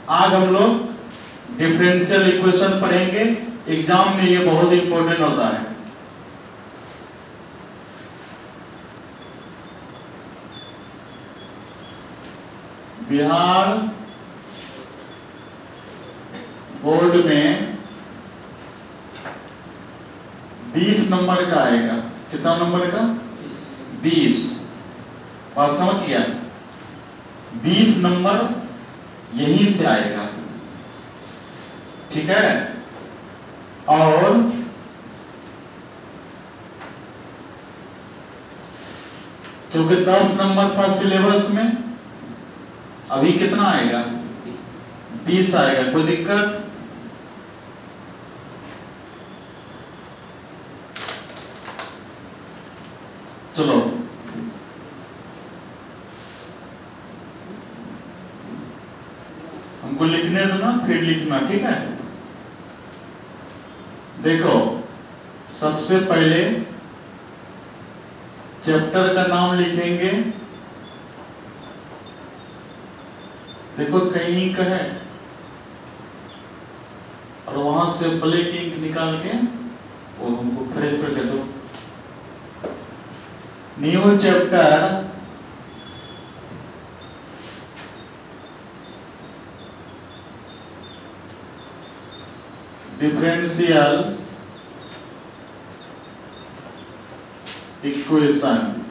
आज हम लोग डिफरेंशियल इक्वेशन पढ़ेंगे। एग्जाम में ये बहुत इंपॉर्टेंट होता है। बिहार बोर्ड में 20 नंबर का आएगा। कितना नंबर का? 20। बात समझ गया? 20 नंबर यहीं से आएगा, ठीक है। और क्योंकि 10 नंबर था सिलेबस में, अभी कितना आएगा? 20 आएगा। कोई दिक्कत? चलो हमको लिखने दो ना, फिर लिखना, ठीक है। देखो, सबसे पहले चैप्टर का नाम लिखेंगे। देखो कहीं का है, और वहां से ब्लैक इंक निकाल के वो हमको फ्रेश कर दे दो। New chapter differential equation,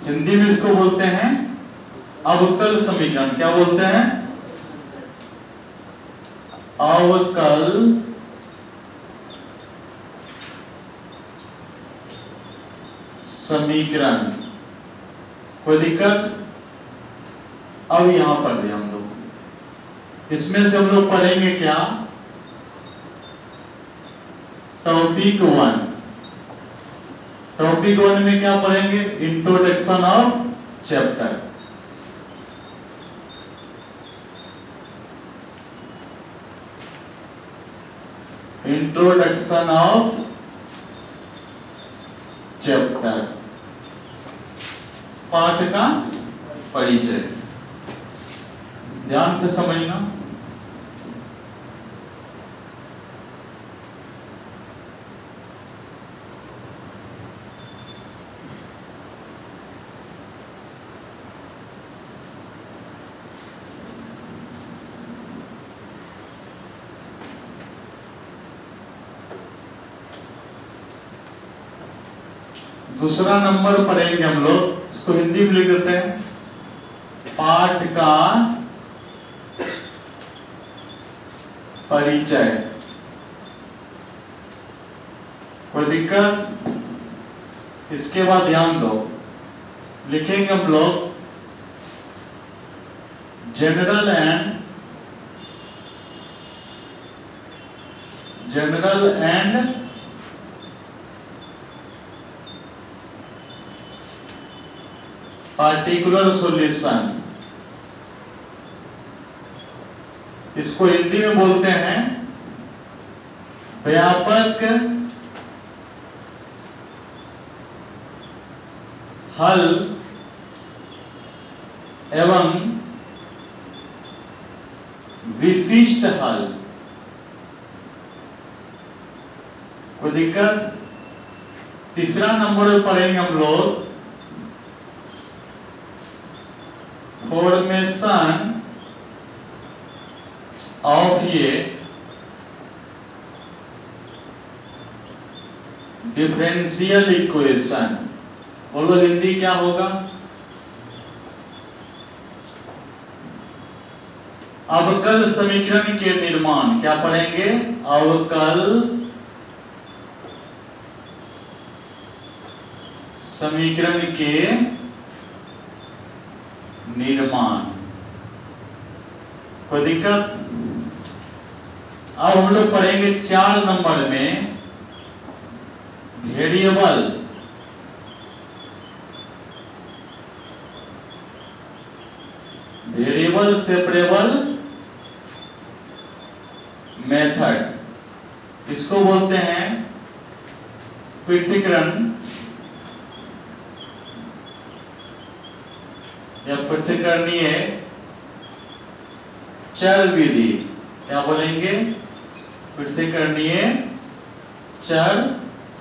Hindi में इसको बोलते हैं अवकल समीकरण। क्या बोलते हैं? अवकल समीकरण। कोई दिक्कत? अब यहां पर दिया हम लोग, इसमें से हम लोग पढ़ेंगे क्या? टॉपिक 1। टॉपिक 1 में क्या पढ़ेंगे? Introduction of chapter. Introduction of chapter, पाठ का परिचय। ध्यान से समझना। दूसरा नंबर पढ़ेंगे हम लोग, इसको हिंदी में लिख देते हैं पाठ का परिचय। कोई दिक्कत? इसके बाद ध्यान दो, लिखेंगे हम लोग जनरल एंड पार्टिकुलर सॉल्यूशन। इसको हिंदी में बोलते हैं व्यापक हल एवं विशिष्ट हल। कोई दिक्कत? तीसरा नंबर पढ़ेंगे हम लोग फॉर्मेशन ऑफ ये डिफरेंशियल इक्वेशन। बोलो हिंदी क्या होगा? अवकल समीकरण के निर्माण। क्या पढ़ेंगे? अवकल समीकरण के निर्माण। कोई दिक्कत? अब हम लोग पढ़ेंगे 4 नंबर में वेरिएबल। Variable separable method. इसको बोलते हैं पृथक्करण या पृथक्करणीय चर विधि। क्या बोलेंगे? फिर से करनी है, चर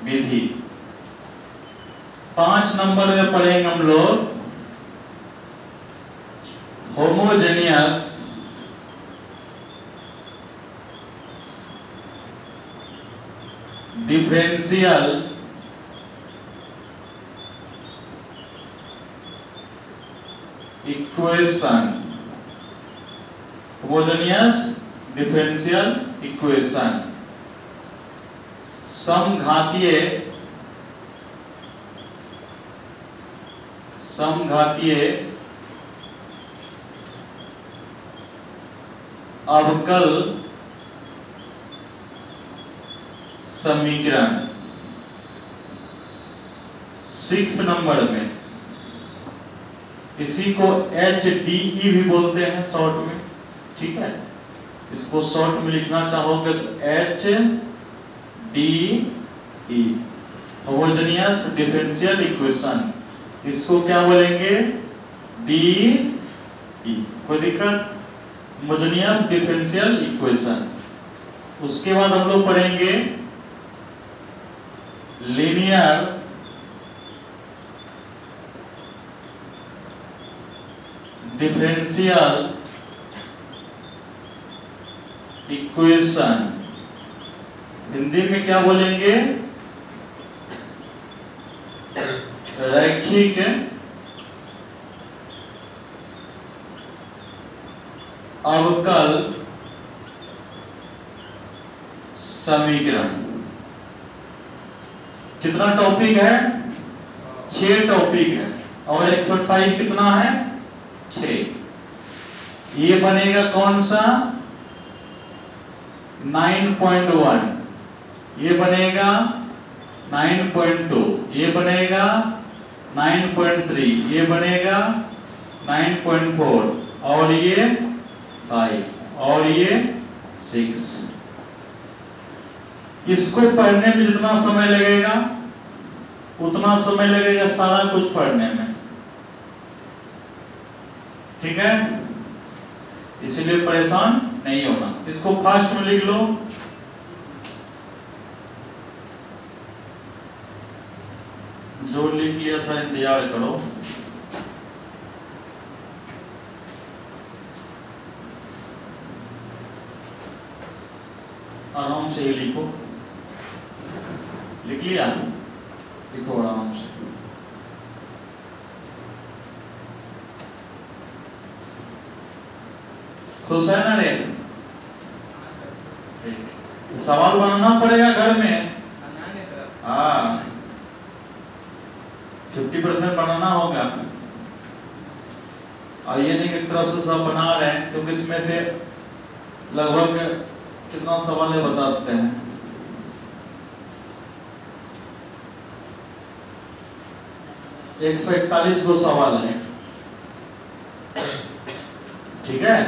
विधि। 5 नंबर में पढ़ेंगे हम लोग homogeneous differential equation. Homogeneous differential equation, समघातीय अवकल समीकरण। 6 नंबर में इसी को HDE भी बोलते हैं शॉर्ट में, ठीक है। इसको शॉर्ट में लिखना चाहोगे तो HDE, होमोजेनियस डिफरेंशियल इक्वेशन। इसको क्या बोलेंगे? DE। कोई दिक्कत? Homogeneous differential equation. उसके बाद हम लोग पढ़ेंगे लीनियर डिफरेंशियल इक्वेशन। हिंदी में क्या बोलेंगे? रैखिक अवकल समीकरण। कितना टॉपिक है? 6 टॉपिक है। और एक्सरसाइज कितना है? 6। ये बनेगा कौन सा? 9.1, ये बनेगा 9.2, ये बनेगा 9.3, ये बनेगा 9.4, और ये 5, और ये 6। इसको पढ़ने में जितना समय लगेगा उतना समय लगेगा सारा कुछ पढ़ने में, ठीक है। इसलिए परेशान नहीं होना। इसको फास्ट में लिख लो। जो लिख लिया था इंतजार करो। आराम से ही लिखो। लिख लिया? लिखो आराम से। खुश है ना रे? ठीक। सवाल बनाना पड़ेगा घर में। हाँ, 50% बनाना होगा। और ये नहीं कि एक तरफ से सब बना रहे हैं, क्योंकि इसमें से लगभग कितना सवाल है बताते हैं। एक 141 को सवाल है, ठीक है।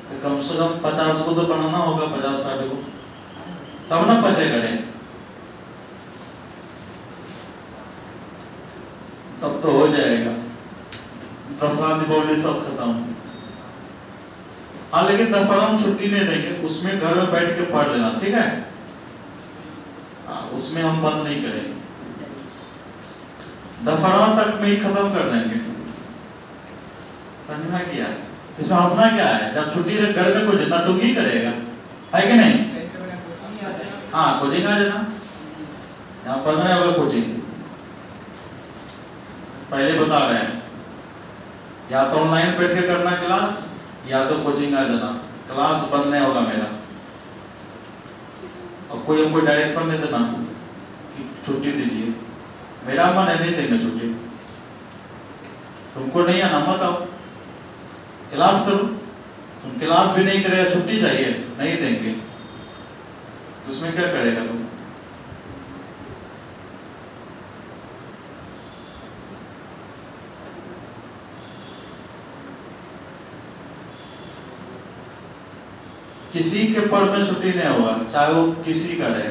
तो कम से कम 50 को तो बनाना होगा, 50-60 को सब ना बचे करें, तब तो हो जाएगा। दफरा दीपावली सब खत्म। हाँ, लेकिन दफरा हम छुट्टी नहीं देंगे, उसमें घर में बैठ के पढ़ लेना, ठीक है। हाँ, उसमें हम बंद नहीं करेंगे, दफरा तक में ही खत्म कर देंगे। समझ में क्या? इसमें हंसना क्या है? जब छुट्टी रहे घर में कुछ जितना तुम ही करेगा, है कि नहीं? हाँ, कोचिंग आ जाना। यहाँ पढ़ रहे होगा कोचिंग, पहले बता रहे हैं। या तो ऑनलाइन बैठ के करना क्लास, या तो कोचिंग आ जाना। क्लास बंद नहीं होगा मेरा। और कोई हमको डायरेक्शन नहीं देना कि छुट्टी दीजिए, मेरा मन है नहीं देंगे छुट्टी। तुमको नहीं आना मत आओ, क्लास करो। तुम क्लास भी नहीं करेगा, छुट्टी चाहिए, नहीं देंगे, तो उसमें क्या करेगा तुम? किसी के पर्व में छुट्टी नहीं होगा, चाहे वो किसी का रहे,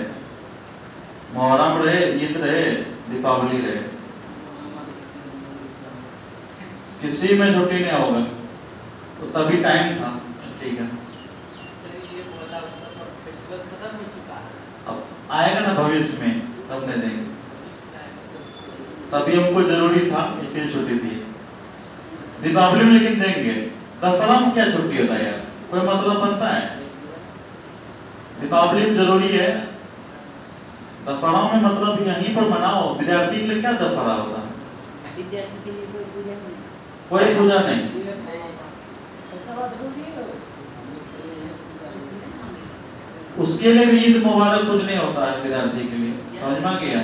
मुहर्रम रहे, ईद रहे, दीपावली रहे, किसी में छुट्टी नहीं होगा। तो तभी टाइम था, ठीक है, ये बोला सब फेस्टिवल खत्म हो चुका है, अब आएगा ना भविष्य में तब नहीं देंगे, तभी हमको जरूरी था इसलिए छुट्टी दी। दीपावली में लेकिन देंगे, दशहरा में क्या छुट्टी होता है यार, कोई मतलब बनता है? दीपावली में जरूरी है, दशहरा में मतलब यहीं पर मनाओ। विद्यार्थी के लिए क्या दशहरा होता है? विद्यार्थी के लिए कोई पूजा नहीं, कोई पूजा नहीं, ऐसा बात बोल दिए हो। उसके लिए भी ईद मुबारक कुछ नहीं होता है विद्यार्थी के लिए, समझ में गया?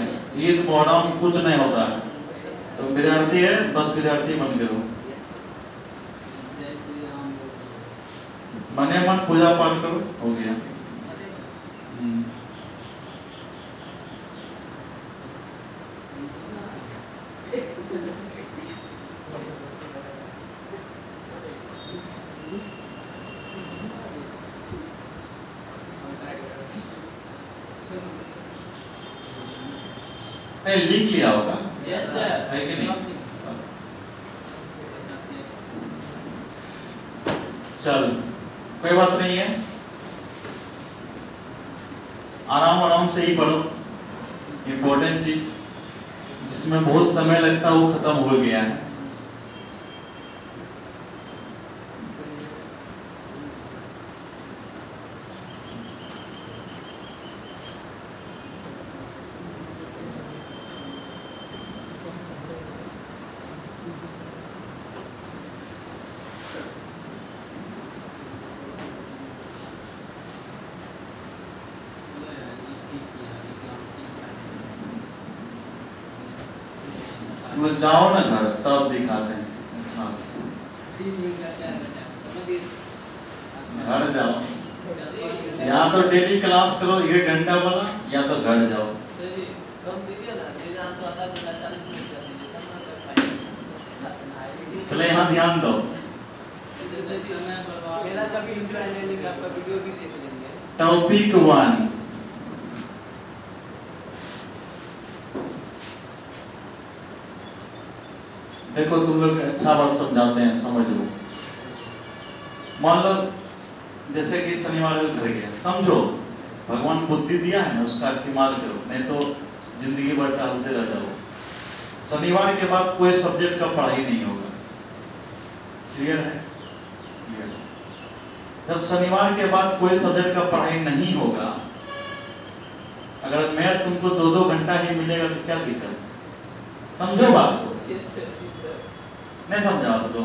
ईद मुबारक कुछ नहीं होता है, तो विद्यार्थी है बस विद्यार्थी बन के रहो, मने मन पूजा पाठ करो, हो गया। लिख लिया होगा, यस सर, है कि नहीं? चल कोई बात नहीं है, आराम आराम से ही पढ़ो। इम्पोर्टेंट चीज जिसमें बहुत समय लगता है वो खत्म हो गया है। वो जाओ ना घर तब दिखाते हैं अच्छा से, घर जाओ, या तो डेली क्लास करो 1 घंटा वाला, या तो घर जाओ। चले यहाँ ध्यान दो, मेरा कभी इंटरनेट आपका वीडियो भी देख लेंगे। टॉपिक 1, देखो तुम लोग अच्छा बात समझाते हैं, समझ लो। मान लो जैसे कि शनिवार को घर गया, समझो भगवान बुद्धि दिया है ना, उसका इस्तेमाल करो, नहीं तो जिंदगी भर टहलते रह जाओ। शनिवार के बाद कोई सब्जेक्ट का पढ़ाई नहीं होगा, क्लियर है? क्लियर। जब शनिवार के बाद कोई सब्जेक्ट का पढ़ाई नहीं होगा, अगर मैथ तुमको 2-2 घंटा ही मिलेगा तो क्या दिक्कत? समझो बात को, नहीं समझा तो?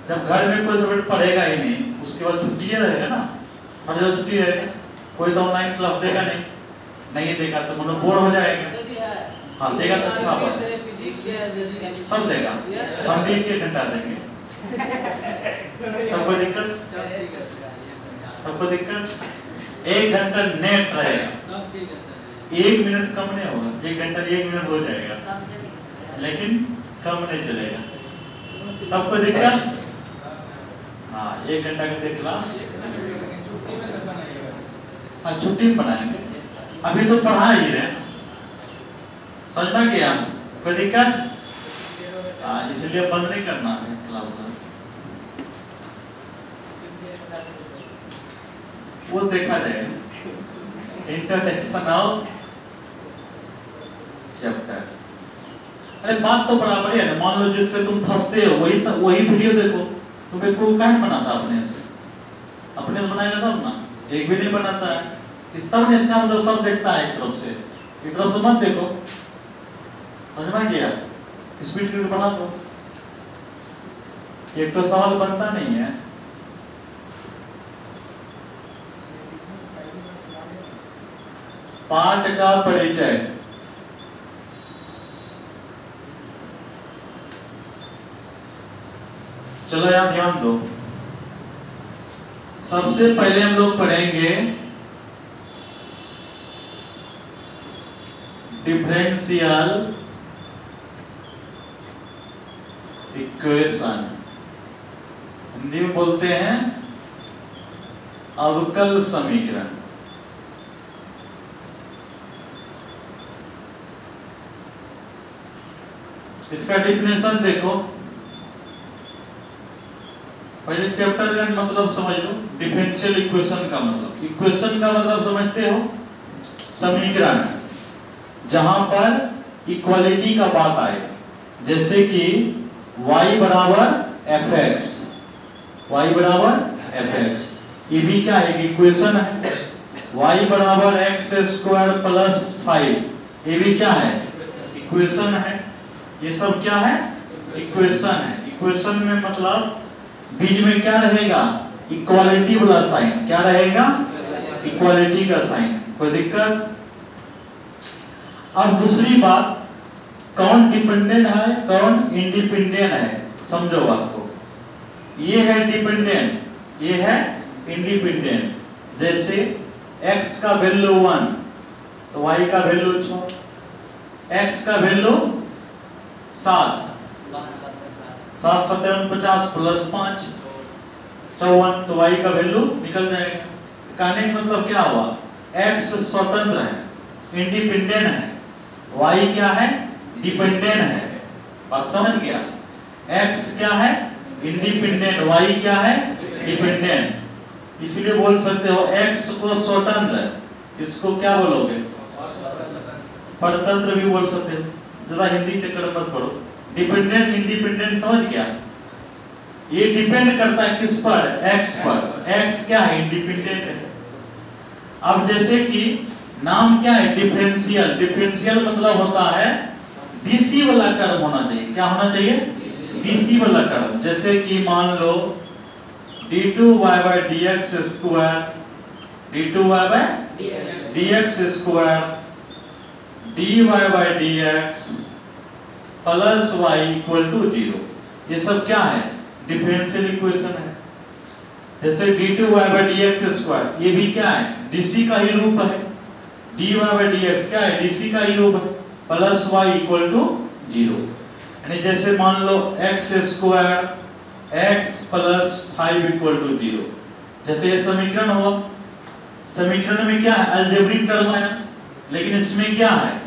जब घर में कोई सब्जेक्ट पढ़ेगा ही नहीं, उसके बाद छुट्टी रहेगा ना, हर जगह छुट्टी रहेगा, कोई तो ऑनलाइन क्लास देगा नहीं देगा तो मन बोर हो जाएगा। हाँ देगा तो अच्छा बात, सब देगा, हम भी 1 घंटा देंगे, तब कोई दिक्कत? 1 घंटा नेट रहेगा, 1 मिनट कम नहीं होगा, 1 घंटा 1 मिनट हो जाएगा, लेकिन कम नहीं चलेगा, तब कोई दिक्कत? हाँ 1 घंटा का क्लास, हाँ छुट्टी में बनाएंगे, अभी तो पढ़ा ही रहे, समझ में गया? कोई दिक्कत? हाँ इसलिए बंद नहीं करना है क्लास, वो देखा जाएगा। इंट्रोडक्शन ऑफ चैप्टर, अरे बात तो बराबर है ना। मान लो जिससे तुम फंसते हो वही वीडियो देखो, तुम्हें को कौन बनाता अपने से बनाएगा तब ना, एक भी नहीं बनाता है। इस तब ने इसका मतलब सब देखता है एक तरफ से मत देखो, समझ में गया? स्पीड करके बना दो, एक तो सवाल बनता नहीं है। पाठ का परिचय, चलो यहां ध्यान दो। सबसे पहले हम लोग पढ़ेंगे डिफरेंशियल इक्वेशन, हिंदी में बोलते हैं अवकल समीकरण। इसका डिफिनेशन देखो, पहले चैप्टर का मतलब समझ लो, डिफरेंशियल इक्वेशन का मतलब। इक्वेशन का मतलब समझते हो, समीकरण जहां पर इक्वालिटी का बात आए, जैसे कि y बराबर fx, y बराबर fx, ये भी क्या है, इक्वेशन है। y बराबर x स्क्वायर प्लस 5, ये भी क्या है, इक्वेशन है। ये सब क्या है, इक्वेशन है। इक्वेशन में मतलब बीच में क्या रहेगा, इक्वालिटी वाला साइन। क्या रहेगा, इक्वालिटी का साइन। कोई दिक्कत? अब दूसरी बात, कौन डिपेंडेंट है, कौन इंडिपेंडेंट है, समझो बात को। ये है डिपेंडेंट, ये है इंडिपेंडेंट। जैसे x का वैल्यू 1 तो y का वैल्यू 6, x का वैल्यू 7, 7 7 50 प्लस 5 54, तो y का वैल्यू निकल जाएगा। कहने का मतलब क्या हुआ, x स्वतंत्र है, इंडिपेंडेंट है, y क्या है, डिपेंडेंट है। बात समझ गया? x क्या है, इंडिपेंडेंट, y क्या है, डिपेंडेंट। इसलिए बोल सकते हो x को स्वतंत्र, इसको क्या बोलोगे, परतंत्र भी बोल सकते हो। जरा हिंदी चक्कर मत पढ़ो। डिपेंडेंट इंडिपेंडेंट समझ गया? ये डिपेंड करता है किस पर, x पर। x क्या है, इंडिपेंडेंट है। अब जैसे कि नाम क्या है, डिफरेंशियल। डिफरेंशियल मतलब होता है डीसी वाला टर्म होना चाहिए। क्या होना चाहिए, डीसी वाला टर्म। जैसे कि मान लो d2y/dx square, d2y/dx square dy/dx plus y equal to 0। ये सब क्या है, डिफरेंशियल इक्वेशन है। जैसे d2y/dx स्क्वायर, ये भी क्या है, डीसी का ही रूप है। dy/dx क्या है, डीसी का ही रूप है, प्लस y इक्वल टू 0। यानी जैसे मान लो x square x plus 5 equal to 0। जैसे ये समीकरण हुआ, समीकरण में क्या है, अलजेब्रिक टर्म है, लेकिन इसमें क्या है,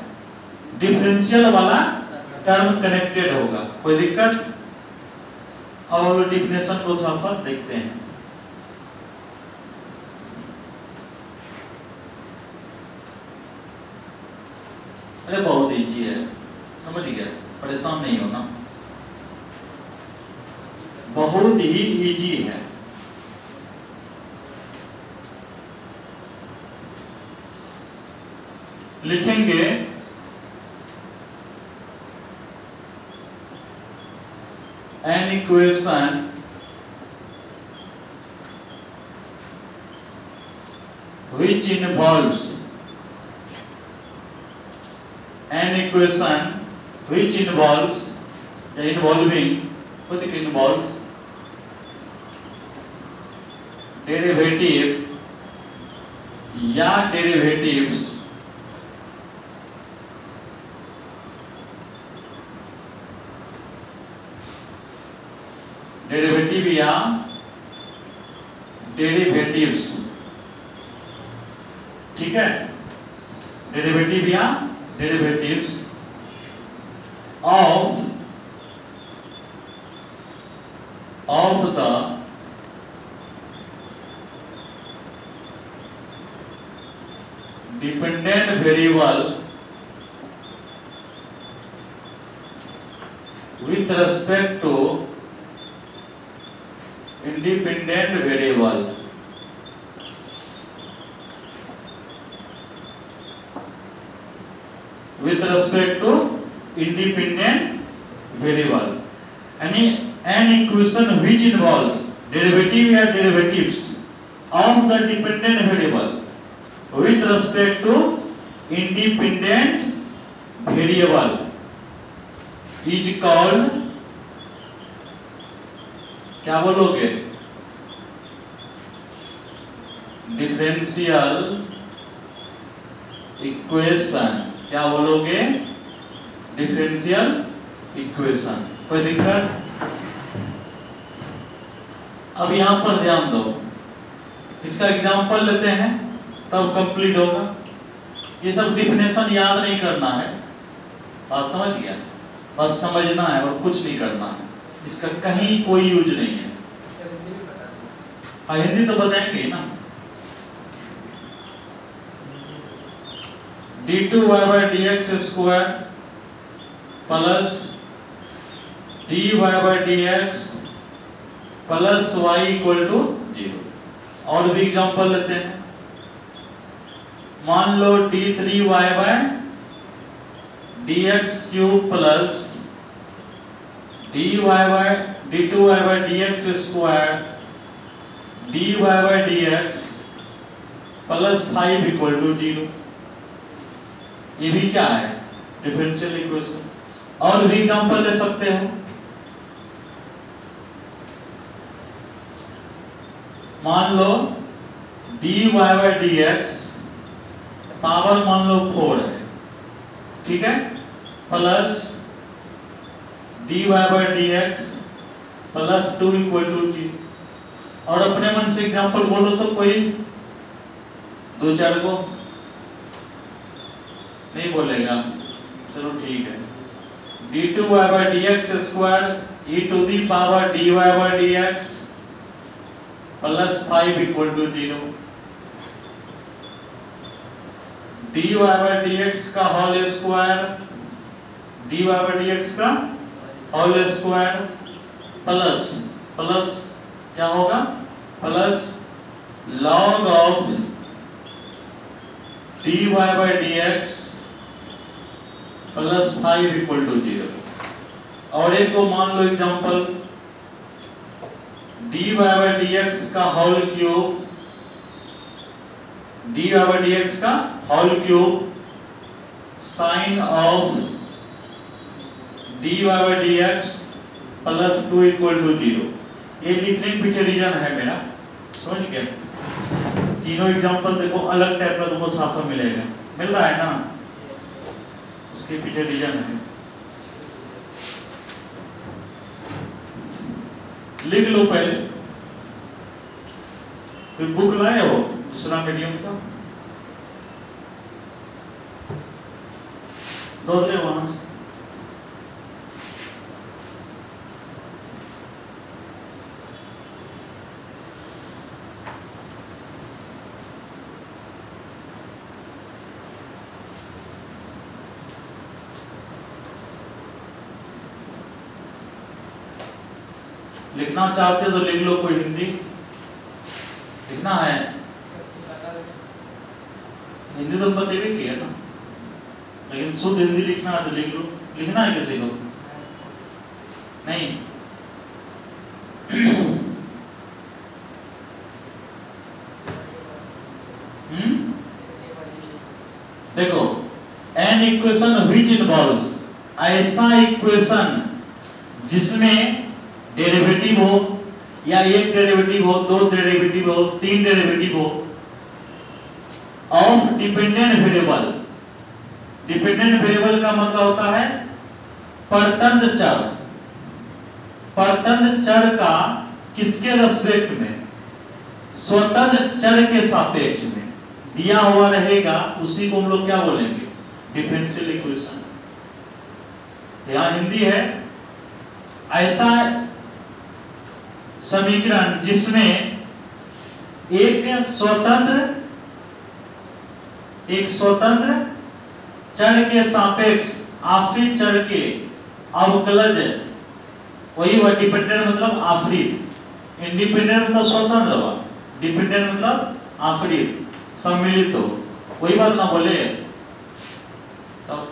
डिफरेंशियल वाला टर्म कनेक्टेड होगा। कोई दिक्कत? और डिफिनेशन को थोड़ा देखते हैं। अरे बहुत इजी है, समझ गया, परेशान नहीं होना, बहुत ही इजी है। लिखेंगे an equation which involves an equation which involves involving what it involves derivative या derivatives डेरिवेटिव या डेरिवेटिव्स, ठीक है, डेरिवेटिव या derivatives of the dependent variable with respect to independent variable with respect to independent variable, यानी an equation which involves derivative या derivatives of the dependent variable with respect to independent variable is called, क्या बोलोगे, differential equation. क्या बोलोगे, differential equation. कोई दिक्कत? अब यहां पर ध्यान दो, इसका एग्जांपल लेते हैं तब कंप्लीट होगा। ये सब डिफिनेशन याद नहीं करना है, बात समझ गया, बस समझना है और कुछ नहीं करना है, इसका कहीं कोई यूज नहीं है। हाँ हिंदी तो बताएंगे ही ना। d2y/dx² plus dy/dx plus y equal to 0। और भी एग्जांपल लेते हैं। मान लो d3y/dx³ plus d2y/dx² dy/dx plus 5 equal to 0। ये भी क्या है? Differential equation. और भी एग्जांपल ले सकते हो। मान लो dy/dx पावर मान लो 4 है, ठीक है, plus dy/dx plus 2 equal to 0। और अपने मन से एग्जांपल बोलो तो कोई 2-4 को नहीं बोलेगा। चलो ठीक है। d2y/dx² e⁻dy/dx plus 5 equal to 0। dy/dx का होल स्क्वायर dy/dx का होल स्क्वायर प्लस क्या होगा? Plus log of dy/dx plus 5 equal to 0। और एक को मान लो एग्जांपल dy/dx का होल क्यूब dy/dx का whole cube sine of dy/dx plus 2 equal to 0। ये लिखने के पीछे रीजन है मेरा, समझ गए? तीनों एग्जांपल देखो अलग टाइप का तुमको साफ मिलेगा, मिल रहा है ना? उसके पीछे रीजन है। लिख लो पहले। कोई बुक लाए हो दूसरा मीडियम का? दो ले वहां से। लिखना चाहते तो लिख लो, कोई हिंदी लिखना है। हिंदी तो पता भी किया ना, लेकिन शुद्ध हिंदी लिखना है तो लिख लो। लिखना है किसी को? नहीं। देखो, एन इक्वेशन व्हिच इन्वॉल्व्स, ऐसा इक्वेशन जिसमें डेरिवेटिव हो, या एक डेरिवेटिव हो, दो डेरिवेटिव हो, तीन डेरिवेटिव हो of dependent variable. Dependent variable का मतलब होता है परतंत्र चर। परतंत्र चर का किसके रेस्पेक्ट में? स्वतंत्र चर के सापेक्ष में दिया हुआ रहेगा, उसी को हम लोग क्या बोलेंगे? Differential equation. यहां हिंदी है। ऐसा समीकरण जिसमें एक स्वतंत्र चर के सापेक्ष आश्रित चर के अवकलज, वही वह डिपेंडेंट मतलब आश्रित, इंडिपेंडेंट मतलब स्वतंत्र, डिपेंडेंट मतलब आश्रित, सम्मिलित हो, वही बात ना बोले तब।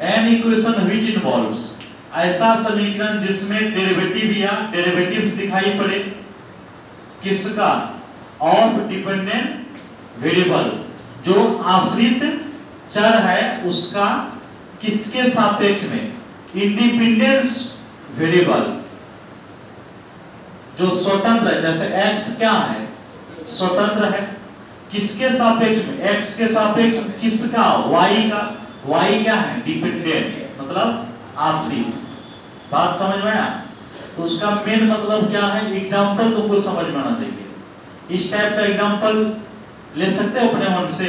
एन इक्वेशन व्हिच इन्वॉल्व्स, ऐसा समीकरण जिसमें डेरिवेटिव या डेरिवेटिव्स दिखाई पड़े, किसका? ऑफ डिपेंडेंट वेरिएबल, जो आश्रित चर है उसका किसके सापेक्ष में? इंडिपेंडेंस वेरिएबल, जो स्वतंत्र है। जैसे x क्या है? स्वतंत्र है। किसके सापेक्ष में? x के सापेक्ष में। किसका? y का। y क्या है? डिपेंडेंट मतलब आश्रित। बात समझ में आया? तो उसका मेन मतलब क्या है? एग्जांपल तुमको समझ में आना चाहिए। इस टाइप का एग्जांपल ले सकते हो अपने मन से,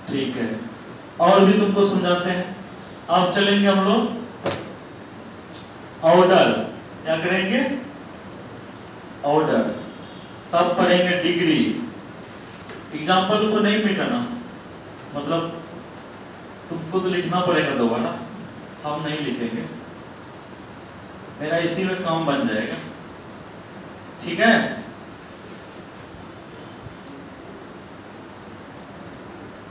ठीक है? और भी तुमको समझाते हैं। अब चलेंगे हम लोग ऑर्डर, क्या करेंगे, ऑर्डर, तब पढ़ेंगे डिग्री। एग्जाम्पल को नहीं मिटाना, मतलब तुमको तो लिखना पड़ेगा दोबारा, हम नहीं लिखेंगे, मेरा इसी में काम बन जाएगा, ठीक है।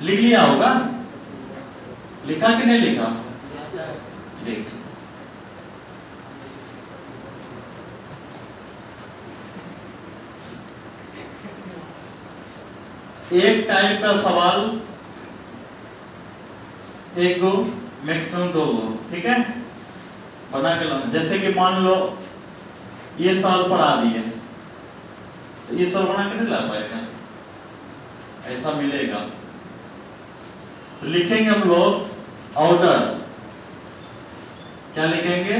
लिख लिया होगा, लिखा कि नहीं लिखा, ठीक। एक टाइप का सवाल, एक गो मैक्सिमम 2 गो, ठीक है, बना के लाना। जैसे कि मान लो ये सवाल पढ़ा दिए, तो ये सवाल बना के नहीं ला पाएगा, ऐसा मिलेगा। तो लिखेंगे हम लोग ऑर्डर, क्या लिखेंगे,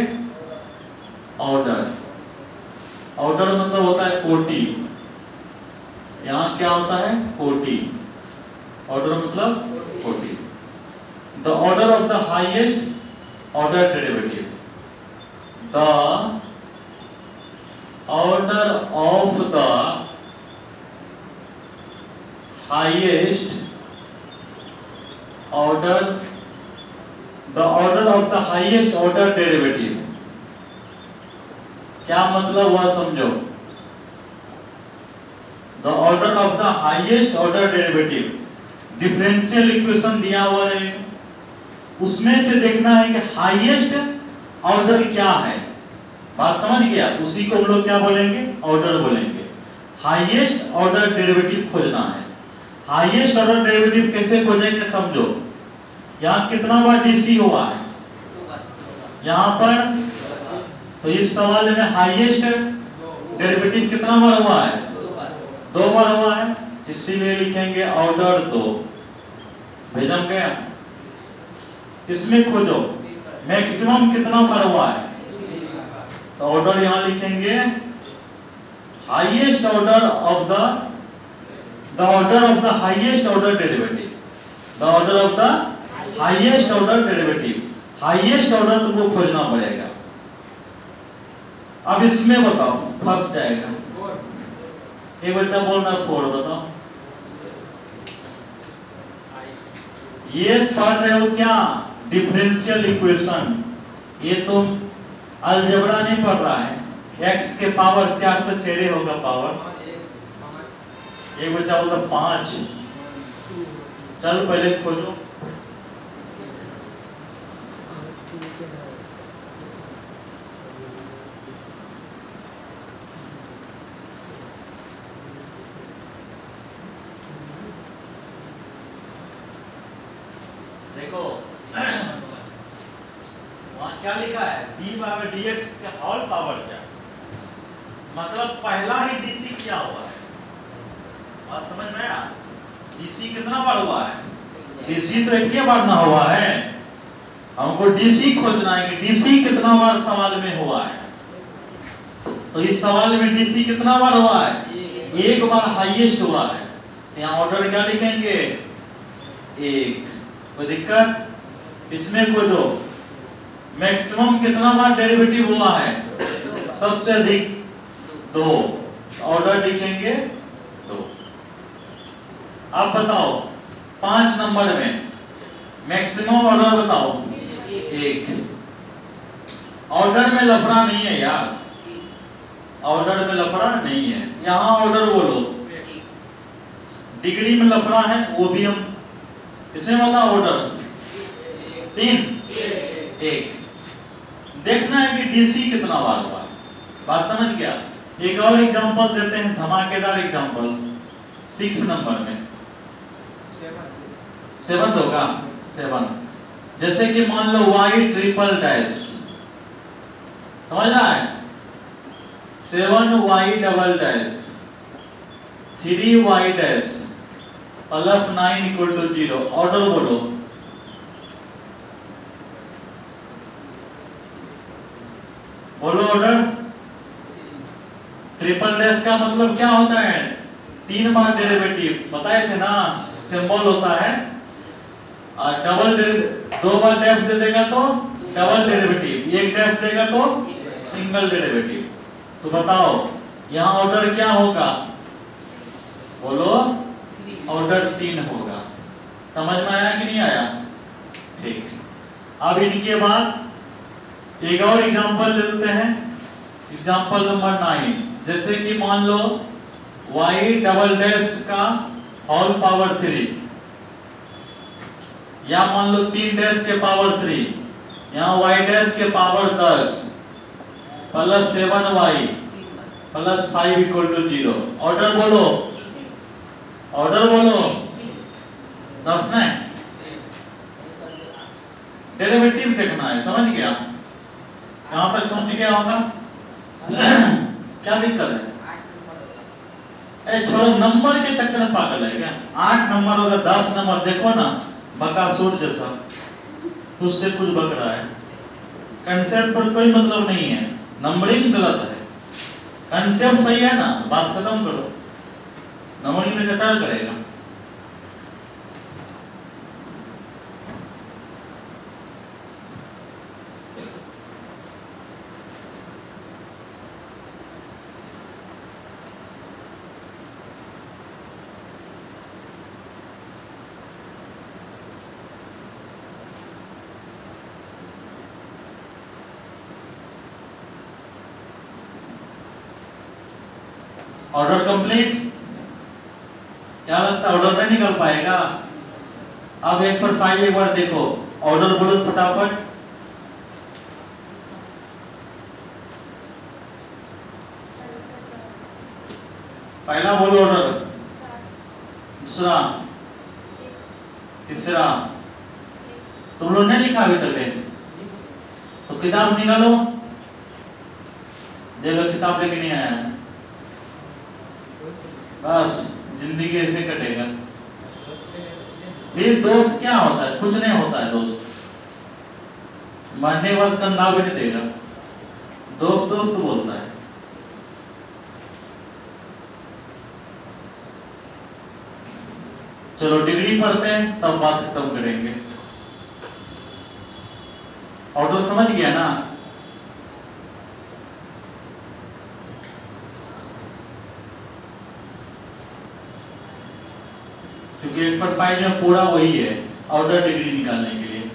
ऑर्डर। ऑर्डर मतलब होता है कोटि, यहाँ क्या होता है, कोटि। ऑर्डर मतलब कोटि। The order of the highest order derivative. The order of the highest order, the order of the highest order derivative. क्या मतलब हुआ समझो। The order of the highest order derivative, differential equation दिया हुआ रहेगा, उसमें से देखना है कि हाईएस्ट ऑर्डर क्या है। बात समझ गया, उसी को हम लोग क्या बोलेंगे, ऑर्डर बोलेंगे। हाईएस्ट ऑर्डर डेरिवेटिव खोजना है। हाईएस्ट ऑर्डर डेरिवेटिव कैसे खोजेंगे समझो। यहाँ कितना बार डीसी हुआ है, यहाँ पर, तो इस सवाल में हाईएस्ट डेरिवेटिव कितना बार हुआ है, 2 बार हुआ है, इसीलिए लिखेंगे ऑर्डर 2। भेजम गया। इसमें खोजो मैक्सिमम कितना बार हुआ है, तो ऑर्डर यहां लिखेंगे highest order of the order of the highest order derivative, the order of the highest order derivative. Highest order तुमको खोजना पड़ेगा। अब इसमें बताओ, फंस जाएगा। एक बच्चा बोल रहा है 4, बताओ ये पढ़ रहे हो क्या, डिफरेंशियल इक्वेशन। ये तुम अलजेब्रा नहीं पढ़ रहा है, x के पावर 4 तो चेड़े होगा पावर। एक बच्चा बोलता 5। चल पहले खोजो। देखो वहां क्या लिखा है, d/dx के होल पावर क्या, मतलब पहला ही डीसी क्या हुआ है। बात समझ में आया। डीसी कितना बार हुआ है, डीसी तो एक बार ना हुआ है, हमको डीसी खोजना है कि डीसी कितना बार सवाल में हुआ है। तो इस सवाल में डीसी कितना बार हुआ है, 1 बार हाईएस्ट हुआ है। यहाँ ऑर्डर क्या लिखेंगे, 1। कोई दिक्कत, इसमें खोजो मैक्सिमम कितना बार डेरिवेटिव हुआ है, सबसे अधिक 2, ऑर्डर लिखेंगे 2। अब बताओ 5 नंबर में मैक्सिमम ऑर्डर बताओ, 1। ऑर्डर में लफड़ा नहीं है यार, ऑर्डर में लफड़ा नहीं है। यहाँ ऑर्डर बोलो, डिग्री में लफड़ा है, वो भी हम इसमें बताओ ऑर्डर 3, 1। देखना है कि डीसी कितना बार हुआ है। बात समझ गया। एक और एग्जांपल देते हैं, धमाकेदार एग्जांपल 6 नंबर में, 7 होगा, 7। जैसे कि मान लो y ट्रिपल डैश, समझ रहा है, 7y double dash 3y dash plus 9 equal to 0। Order बोलो, बोलो ऑर्डर। ट्रिपल डैश का मतलब क्या होता है, 3 बार डेरिवेटिव, बताए थे ना, सिंबल होता है। और डबल 2 बार डैश दे देगा तो डबल डेरिवेटिव, 1 डैश देगा तो सिंगल डेरिवेटिव। तो बताओ यहाँ ऑर्डर क्या होगा, बोलो ऑर्डर 3 होगा। समझ में आया कि नहीं आया? ठीक। अब इनके बाद एक और एग्जांपल ले लेते हैं, एग्जांपल नंबर 9। जैसे कि मान लो y डबल डैश का होल पावर 3, या मान लो 3 डैश के पावर 3, यहाँ y डैश के power 10 plus 7y plus 5 equal to 0। Order बोलो, ऑर्डर बोलो। 10 है, डेरिवेटिव देखना है, समझ गया? यहां तक समझ गया होगा? क्या दिक्कत है? ए छोड़ो, नंबर के चक्कर में पागल है क्या? 8 नंबर होगा, 10 नंबर, देखो ना बकासुर जैसा, उससे कुछ बक रहा है। कंसेप्ट पर कोई मतलब नहीं है, नंबरिंग गलत है, कंसेप्ट सही है ना, बात खत्म करो। नंबरिंग में कचाल करेगा। Order complete? क्या लगता है ऑर्डर नहीं निकल पाएगा? अब एक्सरसाइज एक बार देखो, ऑर्डर बोलो फटाफट। पहला बोलो ऑर्डर, दूसरा, तीसरा। तुम लोग ने लिखा अभी तक? तो किताब निकालो। देखो किताब लेके नहीं आया, बस जिंदगी ऐसे कटेगा। फिर दोस्त क्या होता है? कुछ नहीं होता है दोस्त, मरने के बाद कंधा भी नहीं देगा। दोस्त दोस्त बोलता है। चलो डिग्री पढ़ते हैं, तब बात खत्म करेंगे। ऑर्डर समझ गया ना? क्योंकि एक्सरसाइज में पूरा वही है, ऑर्डर डिग्री निकालने के लिए।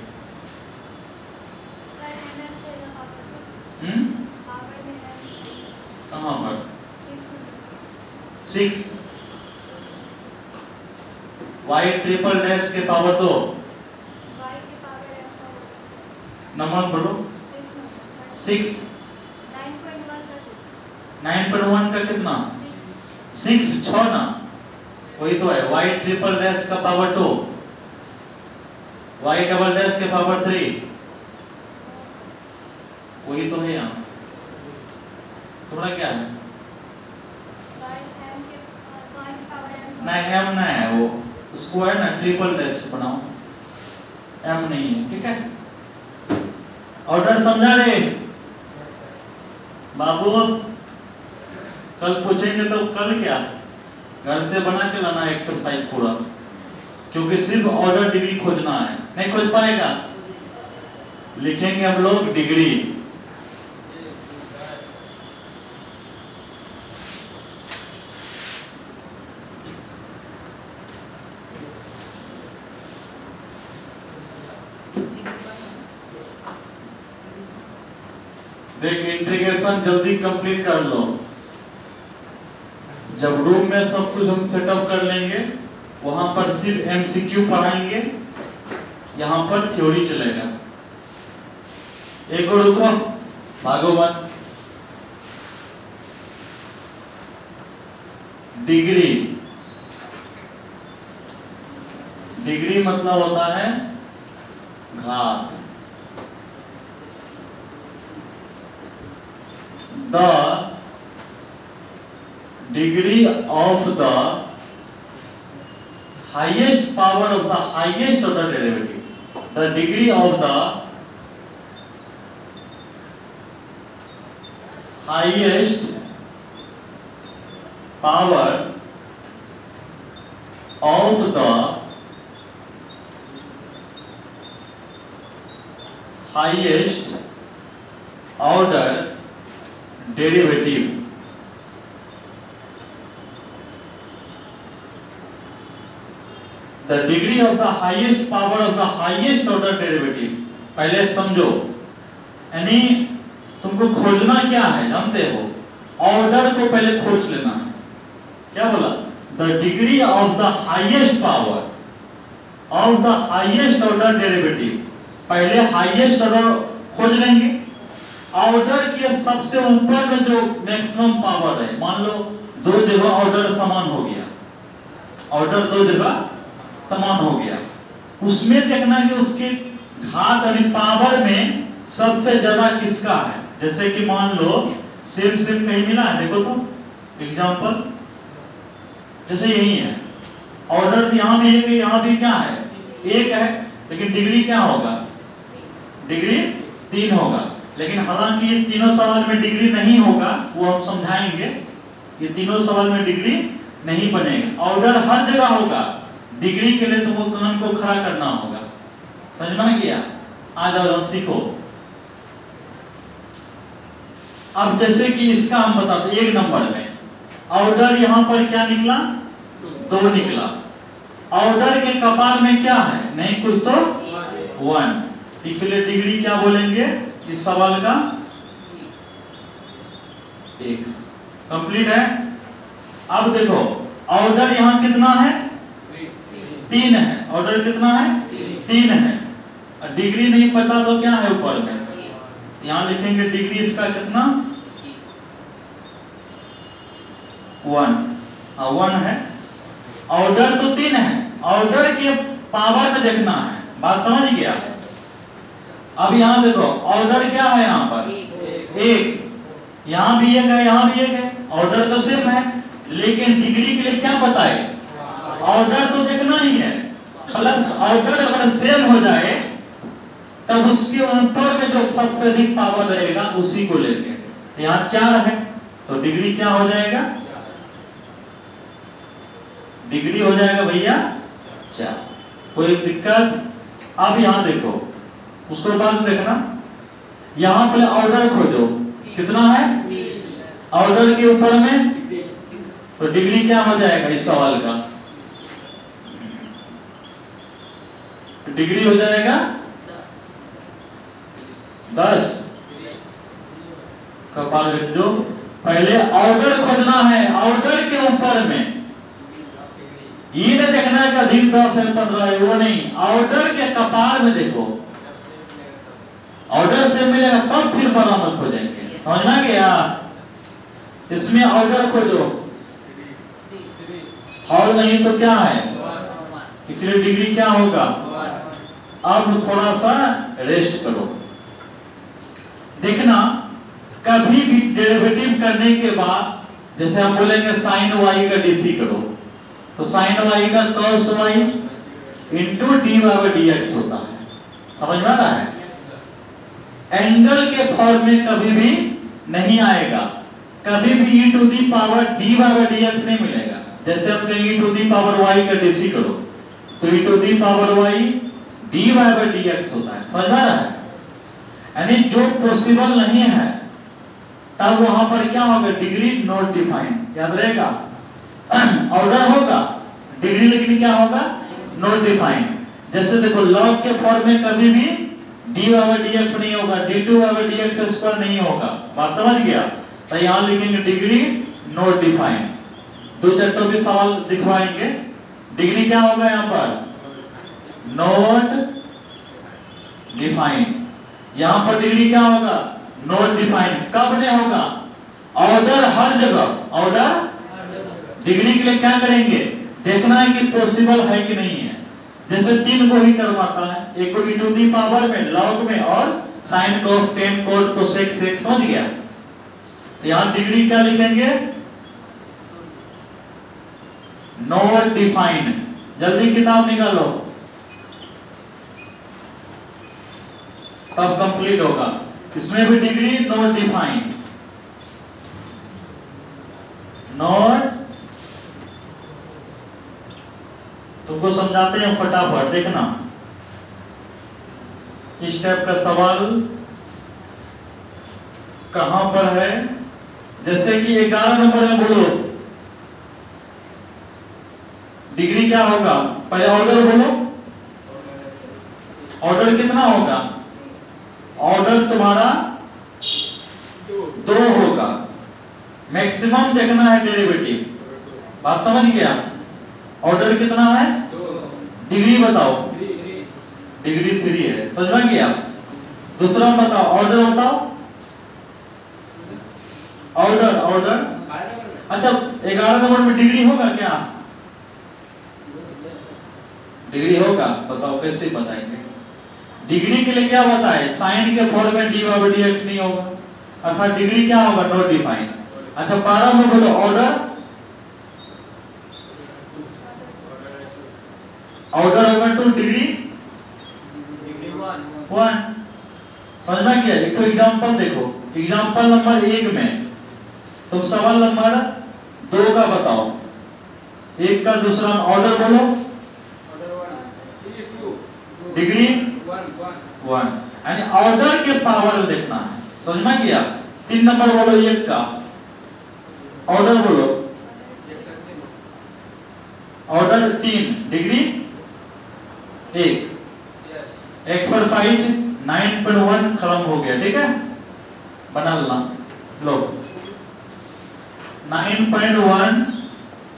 कहाँ पर? 6 y ट्रिपल डैश के पावर 2, नंबर बोलो। 6 9.1 का कितना? 6 6 ना, वही तो है। y ट्रिपल डैश का पावर 2, y डबल डैश के पावर 3, वही तो है। यहाँ थोड़ा क्या है? नहीं m ना है, वो उसको है ना ट्रिपल डैश बनाओ, m नहीं है। ठीक है, ऑर्डर समझा रे बाबू? कल पूछेंगे तो कल क्या घर से बना के लाना एक्सरसाइज पूरा, क्योंकि सिर्फ ऑर्डर डिग्री खोजना है। नहीं खोज पाएगा? लिखेंगे हम लोग डिग्री। देख इंटीग्रेशन जल्दी कंप्लीट कर लो। जब रूम में सब कुछ हम सेटअप कर लेंगे, वहां पर सिर्फ एमसीक्यू पढ़ाएंगे, यहां पर थ्योरी चलेगा। एक और रुको, भागो मत। डिग्री, डिग्री मतलब होता है घात। The degree of the highest power of the highest order derivative. The degree of the highest power of the highest order derivative. The degree of the highest power of the highest order derivative. पहले समझो, यानी तुमको खोजना क्या है जानते हो? Order को पहले खोज लेना है। क्या बोला? The degree of the highest power of the highest order derivative. पहले हाईएस्ट ऑर्डर खोज लेंगे। ऑर्डर के सबसे ऊपर में जो मैक्सिमम पावर है, मान लो दो जगह ऑर्डर समान हो गया, ऑर्डर दो जगह समान हो गया, उसमें देखना कि उसके घात यानी पावर में सबसे ज्यादा किसका है। जैसे कि मान लो सेम सेम कहीं मिला है, देखो तो एग्जांपल जैसे यही है, ऑर्डर यहाँ भी एक है, यहाँ भी क्या है, एक है, लेकिन डिग्री क्या होगा? डिग्री 3 होगा। लेकिन हालांकि ये तीनों सवाल में डिग्री नहीं होगा, वो हम समझाएंगे। ये तीनों सवाल में डिग्री नहीं बनेगा, ऑर्डर हर जगह होगा। डिग्री के लिए तुमको कान को खड़ा करना होगा। समझ में गया? आ जाओ सीखो। अब जैसे कि इसका हम बताते, 1 नंबर में ऑर्डर यहाँ पर क्या निकला? 2 निकला। ऑर्डर के कपार में क्या है? नहीं कुछ तो 1। इसलिए डिग्री क्या बोलेंगे इस सवाल का? 1। कंप्लीट है। अब देखो ऑर्डर यहाँ कितना है? 3 है। ऑर्डर कितना है? 3 है। डिग्री नहीं पता तो क्या है ऊपर में? यहाँ लिखेंगे डिग्री इसका कितना? 1 है। ऑर्डर तो 3 है, ऑर्डर के पावर में देखना है। बात समझ गया? अब यहाँ देखो ऑर्डर क्या है, यहाँ पर 1, यहाँ भी 1 है, यहाँ भी 1 है, ऑर्डर तो सेम है। लेकिन डिग्री के लिए क्या बताए? ऑर्डर तो देखना ही है, प्लस ऑर्डर अगर सेम हो जाए तब उसके ऊपर में जो सबसे अधिक पावर रहेगा उसी को लेंगे। यहाँ 4 है तो डिग्री क्या हो जाएगा? डिग्री हो जाएगा भैया 4। कोई दिक्कत? अब यहाँ देखो, उसको बाद देखना। यहाँ पहले ऑर्डर खोजो, कितना है ऑर्डर के ऊपर में, तो डिग्री क्या हो जाएगा इस सवाल का? डिग्री हो जाएगा 10। कपाल जो पहले ऑर्डर खोजना है, ऑर्डर के ऊपर में ये न देखना है कि अधिक 10 है 15 है, वो नहीं, ऑर्डर के कपाल में देखो। ऑर्डर से मिलेगा तब फिर बराबर खोजेंगे। समझना गया? इसमें ऑर्डर खोजो, और नहीं तो क्या है, इसलिए डिग्री क्या होगा? अब थोड़ा सा रेस्ट करो। देखना कभी भी डेरिवेटिव करने के बाद जैसे हम बोलेंगे साइन y का dc करो, तो साइन y का cos y इंटू dy/dx होता है। समझ में आता है? एंगल के फॉर्म में कभी भी नहीं आएगा, कभी भी e to the power dy/dx नहीं मिलेगा। जैसे हम कहेंगे e to the power y का dc करो, तो e to the power y dy/dx होता है। समझ में आ रहा है? यानी जो पॉसिबल नहीं है तब वहां पर क्या होगा? Degree not defined. याद रहेगा? ऑर्डर होगा डिग्री, लेकिन क्या होगा? Not defined. जैसे देखो लॉग के फॉर्म में कभी भी dy/dx नहीं होगा, d2/dx² नहीं होगा। बात समझ गया? तो यहां लिखेंगे डिग्री नॉट डिफाइंड। 2 चैप्टर भी सवाल दिखवाएंगे। डिग्री क्या होगा यहाँ पर? Not defined. यहां पर डिग्री क्या होगा? Not defined. कब नहीं होगा? ऑर्डर हर जगह, ऑर्डर डिग्री के लिए क्या करेंगे? देखना है कि पॉसिबल है कि नहीं है। जैसे 3 को ही करवाता है, एक को e टू दी पावर में, लॉग में, और sign cos tan cot cosec sec। समझ गया? तो यहां डिग्री क्या लिखेंगे? Not defined. जल्दी किताब निकालो तब कंप्लीट होगा। इसमें भी डिग्री नॉट डिफाइंड, नॉट। तुमको समझाते हैं फटाफट, देखना। इस टाइप का सवाल कहां पर है जैसे कि 11 नंबर में बोलो डिग्री क्या होगा, पहले ऑर्डर बोलो, ऑर्डर कितना होगा, ऑर्डर तुम्हारा 2 होगा, मैक्सिमम देखना है डेरिवेटिव, बात समझ गया, ऑर्डर कितना है, डिग्री बताओ, डिग्री 3 है, समझ में गया। दूसरा बताओ, ऑर्डर बताओ, ऑर्डर ऑर्डर अच्छा 11 नंबर में डिग्री होगा क्या, डिग्री होगा, बताओ कैसे बताएंगे। डिग्री के लिए क्या बताए, साइन के फॉर्म में d/dx नहीं होगा, अर्थात डिग्री क्या होगा, नॉट डिफाइंड। अच्छा 12 में बोलो ऑर्डर, ऑर्डर होगा 2, डिग्री 1। समझ में क्या। एक तो एग्जांपल देखो, एग्जांपल नंबर 1 में तुम सवाल नंबर 2 का बताओ, 1 का दूसरा ऑर्डर बोलो, डिग्री 1, यानी ऑर्डर के पावर देखना है, समझ में गया। 3 नंबर बोलो 1 का ऑर्डर बोलो, ऑर्डर 3, डिग्री 1, एक्सरसाइज 9.1 खत्म हो गया, ठीक है, बना लेना। लो 9.1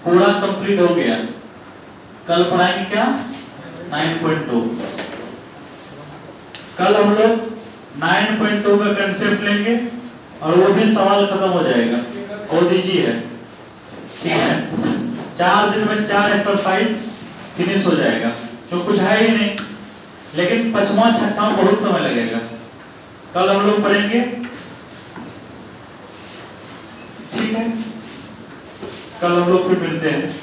पूरा कंप्लीट हो गया, कल पढ़ाएंगे क्या 9.2। कल हम लोग 9.2 का कंसेप्ट लेंगे और वो भी सवाल खत्म हो जाएगा, ओडीजी है, ठीक है। 4 दिन में 4 एक्सरसाइज फिनिश हो जाएगा, तो कुछ है ही नहीं, लेकिन 5वां 6वां बहुत समय लगेगा। कल हम लोग पढ़ेंगे, ठीक है, कल हम लोग फिर मिलते हैं।